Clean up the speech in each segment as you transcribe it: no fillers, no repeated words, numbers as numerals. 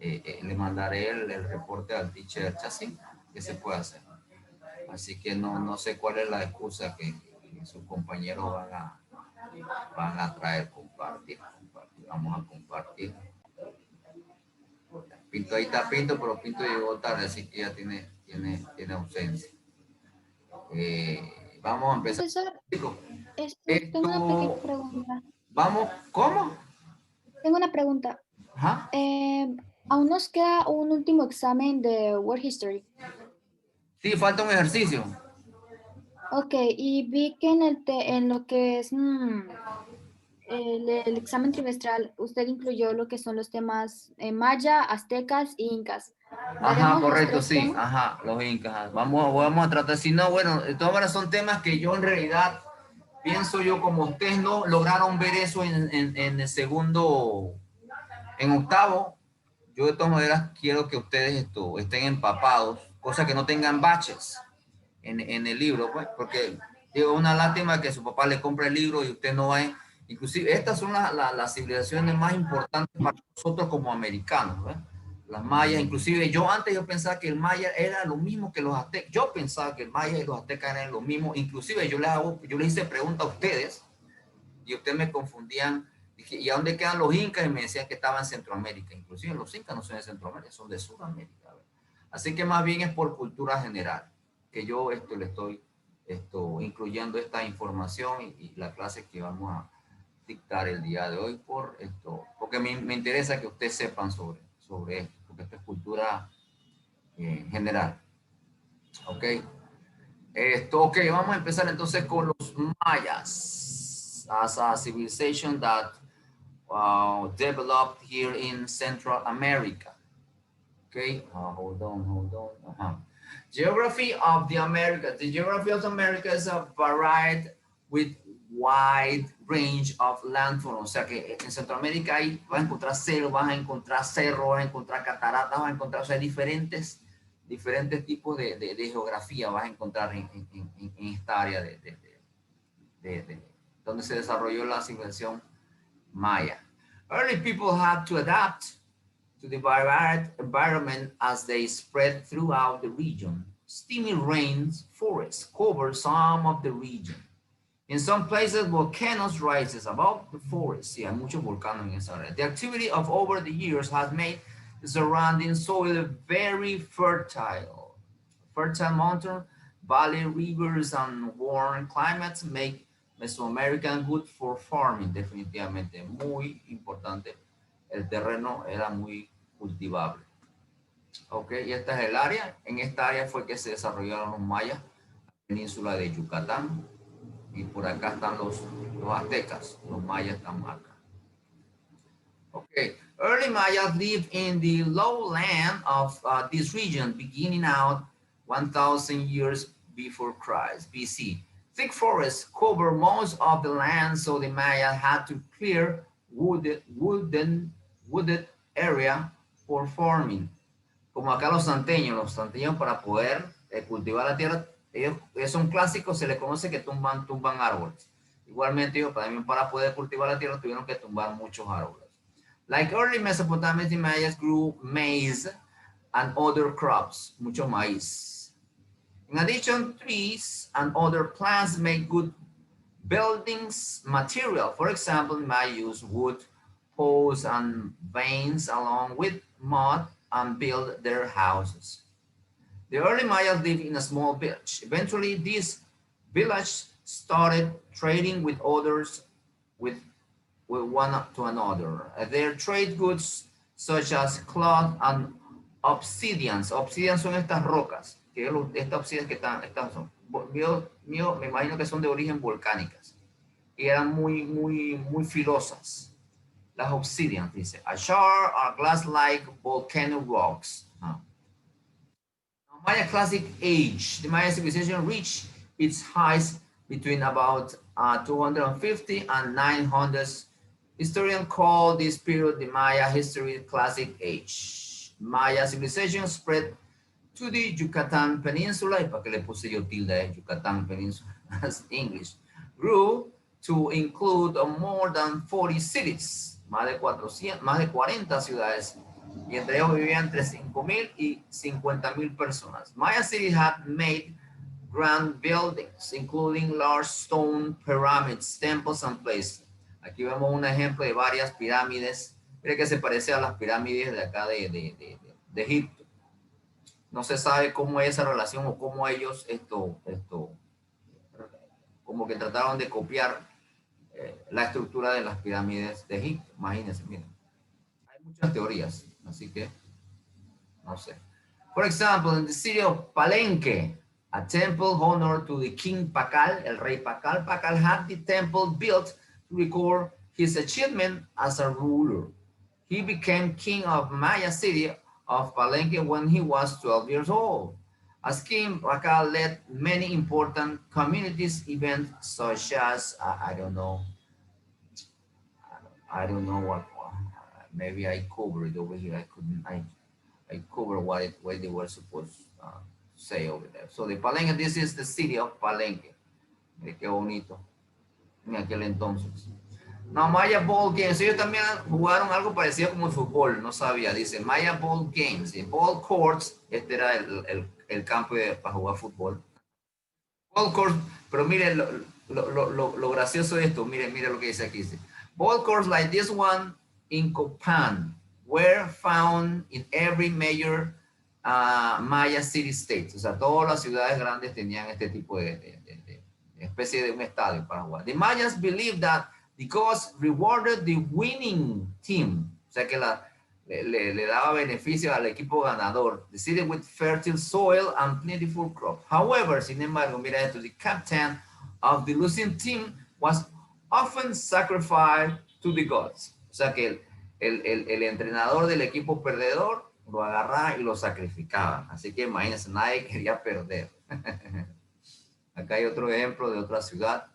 le mandaré el reporte al teacher Chassis que se puede hacer. Así que no sé cuál es la excusa que sus compañeros van a traer. Compartir. Vamos a compartir. Pinto, ahí está Pinto, pero Pinto llegó tarde, así que ya tiene ausencia. Vamos a empezar. Profesor, tengo una pequeña Esto, pregunta. vamos, ¿cómo? Tengo una pregunta. Ajá. Aún nos queda un último examen de World History. Sí, falta un ejercicio. Ok, y vi que en lo que es el examen trimestral, usted incluyó lo que son los temas maya, aztecas e incas. Ajá, ¿Veremos los correcto, tres sí. temas? Ajá, los incas. Ajá. Vamos a tratar. Si no, bueno, de todas maneras son temas que yo en realidad pienso yo como ustedes no lograron ver eso en el segundo, en octavo. Yo de todas maneras quiero que ustedes estén empapados, cosa que no tengan baches en el libro, pues, porque digo, una lástima que su papá le compre el libro y usted no va. Inclusive, estas son las civilizaciones más importantes para nosotros como americanos, ¿ves? Las mayas, inclusive yo pensaba que el maya era lo mismo que los aztecas. Yo pensaba que el maya y los aztecas eran lo mismo. Inclusive yo les hice pregunta a ustedes y ustedes me confundían. Dije, ¿y a dónde quedan los incas? Y me decían que estaban en Centroamérica. Inclusive los incas no son de Centroamérica, son de Sudamérica. Así que más bien es por cultura general que yo le estoy incluyendo esta información y la clase que vamos a dictar el día de hoy porque me interesa que ustedes sepan sobre esto, porque esto es cultura general. ¿Ok? Ok, vamos a empezar entonces con los mayas as a civilization that developed here in Central America. Okay, hold on. Geography of the Americas. The geography of the Americas is varied with wide range of landforms. O sea que en Centroamérica ahí vas a encontrar selvas, vas a encontrar cerros, vas a encontrar cataratas, vas a encontrar, o sea, diferentes tipos de geografía vas a encontrar en esta área donde se desarrolló la civilización maya. Early people had to adapt to the varied environment as they spread throughout the region. Steamy rains, forests cover some of the region. In some places, volcanoes rises above the forest. Sí, hay muchos volcanes en esa área. The activity of over the years has made the surrounding soil very fertile. Fertile mountain, valley, rivers, and warm climates make Mesoamerican good for farming. Definitivamente, muy importante. El terreno era muy cultivable. Ok, y esta es el área. En esta área fue que se desarrollaron los mayas, la península de Yucatán. Y por acá están los aztecas. Los mayas están acá. Okay, early Mayas lived in the lowland of this region, beginning out 1,000 years before Christ, BC. Thick forests cover most of the land, so the Maya had to clear wooded area for farming. Como acá los santeños para poder cultivar la tierra, ellos son clásicos, se les conoce que tumban árboles. Igualmente ellos también para poder cultivar la tierra tuvieron que tumbar muchos árboles. Like early Mesopotamians, the Mayas grew maize and other crops, mucho maíz. In addition, trees and other plants make good buildings material. For example, the Maya used wood, poles, and veins along with mud and build their houses. The early Mayas lived in a small village. Eventually, this village started trading with others, with one to another. Their trade goods such as cloth and obsidians. Obsidians son estas rocas, que estas obsidians que están son, me imagino que son de origen volcánicas, y eran muy filosas. Las obsidians, dice. A shard are glass-like volcano rocks. Maya classic age. The Maya civilization reached its height between about 250 and 900. Historians call this period the Maya history classic age. Maya civilization spread to the Yucatan Peninsula, y para que le puse yo tilde, Yucatan Peninsula as English, grew to include more than 40 cities, más de 40 ciudades, y entre ellos vivían entre 5,000 y 50,000 personas. Maya cities had made grand buildings, including large stone pyramids, temples, and places. Aquí vemos un ejemplo de varias pirámides. Mire que se parece a las pirámides de acá de Egipto. No se sabe cómo es esa relación o cómo ellos como que trataron de copiar la estructura de las pirámides de Egipto. Imagínense, miren. Hay muchas teorías, así que no sé. For example, in the city of Palenque, a temple honored to the King Pakal, el rey Pakal. Pakal had the temple built to record his achievement as a ruler. He became king of Maya city of Palenque when he was 12 years old. As King Pakal led many important communities events such as, I don't know what, maybe I covered it over here. I couldn't, I cover what they were supposed to say over there. So the Palenque, this is the city of Palenque. Mire qué bonito en aquel entonces. Now, Maya Ball Games, ellos también jugaron algo parecido como el fútbol, no sabía, dice Maya Ball Games, Ball Courts, este era el campo para jugar fútbol. Ball Courts, pero mire lo gracioso de esto, mire lo que dice aquí, dice, ball courts like this one in Copan were found in every major Maya city state. O sea, todas las ciudades grandes tenían este tipo de especie de un estadio para jugar. The Mayas believed that the gods rewarded the winning team. O sea, que le daba beneficio al equipo ganador. The city with fertile soil and plentiful crop. However, sin embargo, mira esto, the captain of the losing team was often sacrificed to the gods. O sea que el entrenador del equipo perdedor lo agarraba y lo sacrificaba. Así que imagínense, nadie quería perder. Acá hay otro ejemplo de otra ciudad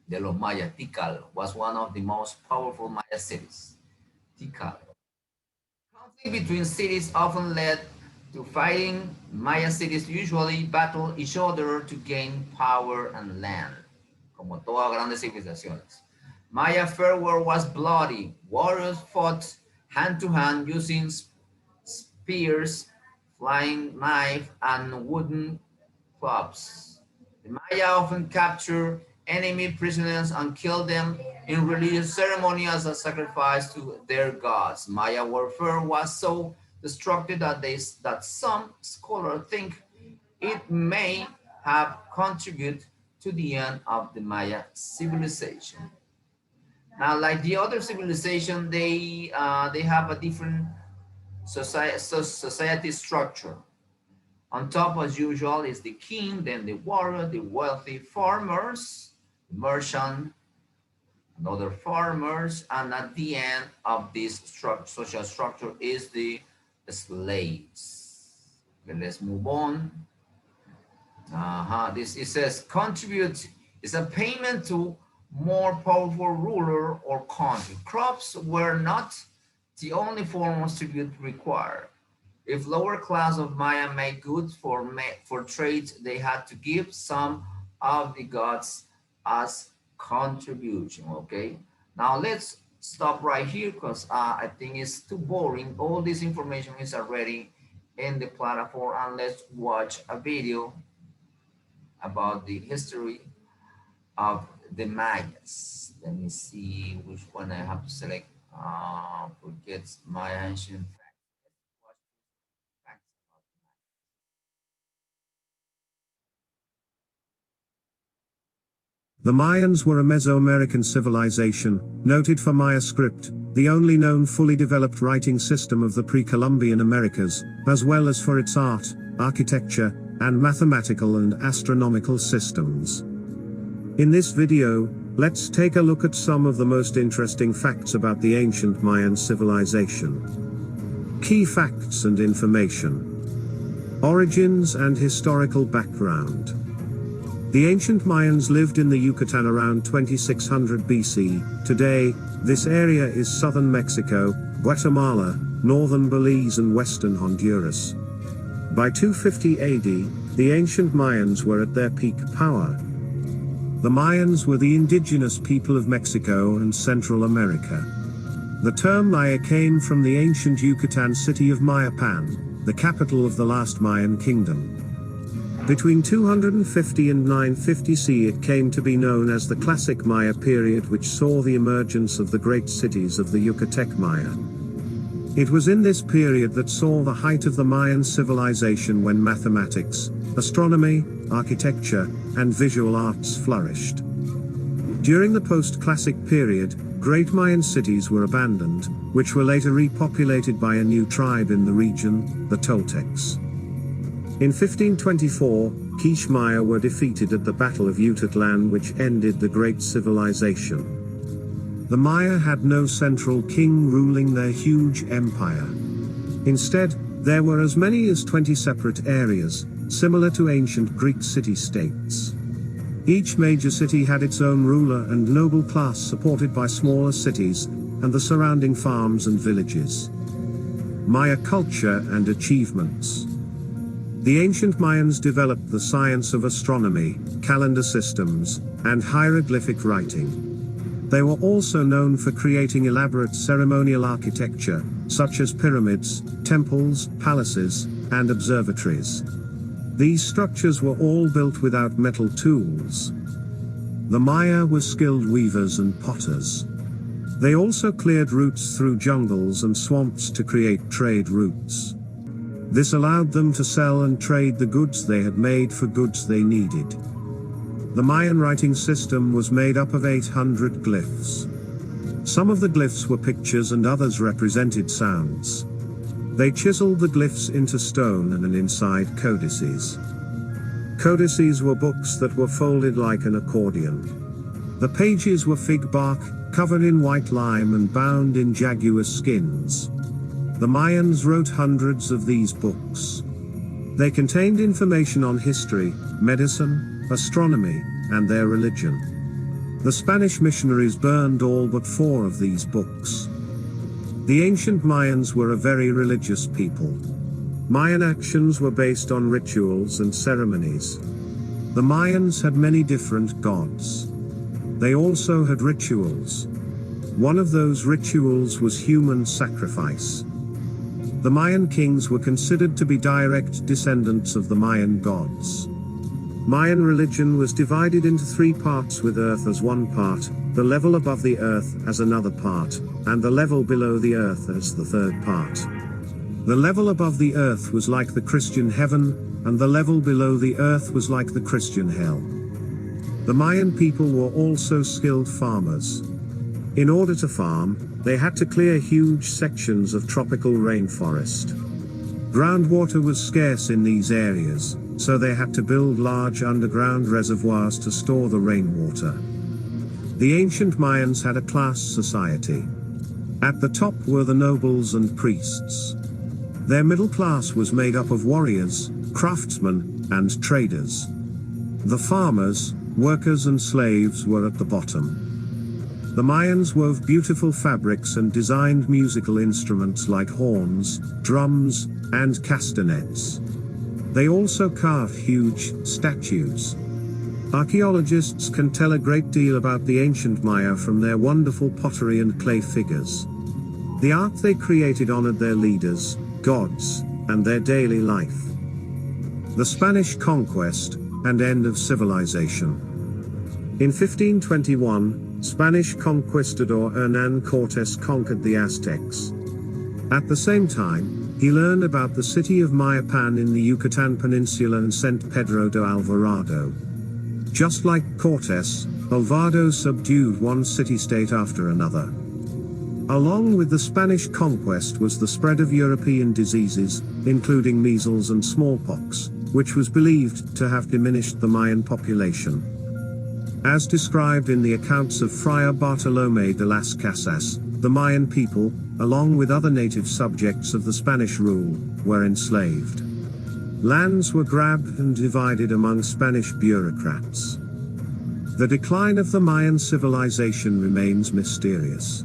de los mayas. Tikal was one of the most powerful Maya cities. Tikal. Conflict between cities often led to fighting. Maya cities usually battle each other to gain power and land, como todas grandes civilizaciones. Maya fair war was bloody. Warriors fought hand to hand using spears, flying knife, and wooden clubs. The Maya often captured enemy prisoners and killed them in religious ceremony as a sacrifice to their gods. Maya warfare was so destructive that some scholars think it may have contributed to the end of the Maya civilization. Now, like the other civilization, they have a different society structure. On top, as usual, is the king, then the warrior, the wealthy farmers, the merchant, and other farmers, and at the end of this social structure is the slaves. Okay, let's move on. This it says contribute is a payment to more powerful ruler or country. Crops were not the only form of tribute required. If lower class of Maya made goods for trade, they had to give some of the gods as contribution. Okay, now let's stop right here because I think it's too boring. All this information is already in the platform, and let's watch a video about the history of the Mayas. Let me see which one I have to select. Forget Maya ancient facts. The Mayans were a Mesoamerican civilization, noted for Maya script, the only known fully developed writing system of the pre-Columbian Americas, as well as for its art, architecture, and mathematical and astronomical systems. In this video, let's take a look at some of the most interesting facts about the ancient Mayan civilization. Key facts and information. Origins and historical background. The ancient Mayans lived in the Yucatan around 2600 BC. Today, this area is southern Mexico, Guatemala, northern Belize and western Honduras. By 250 AD, the ancient Mayans were at their peak power. The Mayans were the indigenous people of Mexico and Central America. The term Maya came from the ancient Yucatan city of Mayapan, the capital of the last Mayan kingdom. Between 250 and 950 CE it came to be known as the Classic Maya period, which saw the emergence of the great cities of the Yucatec Maya. It was in this period that saw the height of the Mayan civilization, when mathematics, astronomy, architecture, and visual arts flourished. During the post-classic period, great Mayan cities were abandoned, which were later repopulated by a new tribe in the region, the Toltecs. In 1524, Quiche Maya were defeated at the Battle of Yucatán, which ended the great civilization. The Maya had no central king ruling their huge empire. Instead, there were as many as 20 separate areas, similar to ancient Greek city-states. Each major city had its own ruler and noble class, supported by smaller cities, and the surrounding farms and villages. Maya culture and achievements. The ancient Mayans developed the science of astronomy, calendar systems, and hieroglyphic writing. They were also known for creating elaborate ceremonial architecture, such as pyramids, temples, palaces, and observatories. These structures were all built without metal tools. The Maya were skilled weavers and potters. They also cleared routes through jungles and swamps to create trade routes. This allowed them to sell and trade the goods they had made for goods they needed. The Mayan writing system was made up of 800 glyphs. Some of the glyphs were pictures and others represented sounds. They chiseled the glyphs into stone and inside codices. Codices were books that were folded like an accordion. The pages were fig bark, covered in white lime and bound in jaguar skins. The Mayans wrote hundreds of these books. They contained information on history, medicine, astronomy, and their religion. The Spanish missionaries burned all but 4 of these books. The ancient Mayans were a very religious people. Mayan actions were based on rituals and ceremonies. The Mayans had many different gods. They also had rituals. One of those rituals was human sacrifice. The Mayan kings were considered to be direct descendants of the Mayan gods. Mayan religion was divided into 3 parts, with earth as one part, the level above the earth as another part, and the level below the earth as the third part. The level above the earth was like the Christian heaven, and the level below the earth was like the Christian hell. The Mayan people were also skilled farmers. In order to farm, they had to clear huge sections of tropical rainforest. Groundwater was scarce in these areas, so they had to build large underground reservoirs to store the rainwater. The ancient Mayans had a class society. At the top were the nobles and priests. Their middle class was made up of warriors, craftsmen, and traders. The farmers, workers and slaves were at the bottom. The Mayans wove beautiful fabrics and designed musical instruments like horns, drums, and castanets. They also carved huge statues. Archaeologists can tell a great deal about the ancient Maya from their wonderful pottery and clay figures. The art they created honored their leaders, gods, and their daily life. The Spanish conquest and end of civilization. In 1521, Spanish conquistador Hernán Cortés conquered the Aztecs. At the same time, he learned about the city of Mayapan in the Yucatan Peninsula and sent Pedro de Alvarado. Just like Cortés, Alvarado subdued one city-state after another. Along with the Spanish conquest was the spread of European diseases, including measles and smallpox, which was believed to have diminished the Mayan population. As described in the accounts of Friar Bartolomé de las Casas, the Mayan people, along with other native subjects of the Spanish rule, were enslaved. Lands were grabbed and divided among Spanish bureaucrats. The decline of the Mayan civilization remains mysterious.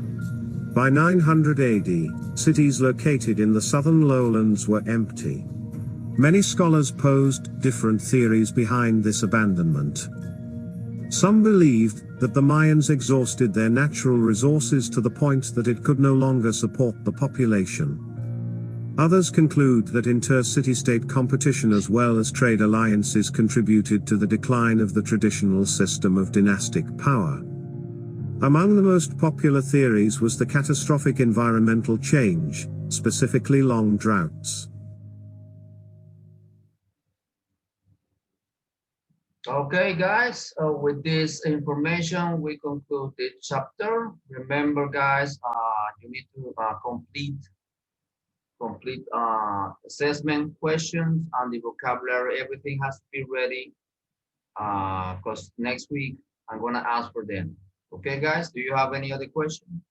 By 900 AD, cities located in the southern lowlands were empty. Many scholars posed different theories behind this abandonment. Some believed that the Mayans exhausted their natural resources to the point that it could no longer support the population. Others conclude that inter-city-state competition as well as trade alliances contributed to the decline of the traditional system of dynastic power. Among the most popular theories was the catastrophic environmental change, specifically long droughts. Okay, guys, with this information, we conclude this chapter. Remember, guys, you need to complete assessment questions and the vocabulary. Everything has to be ready because next week I'm going to ask for them. Okay, guys, do you have any other question?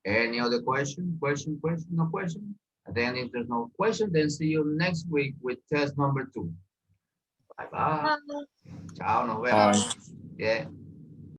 Any other question? No question? And then if there's no question, then see you next week with test number 2. Bye-bye. Ciao, nos vemos. Yeah.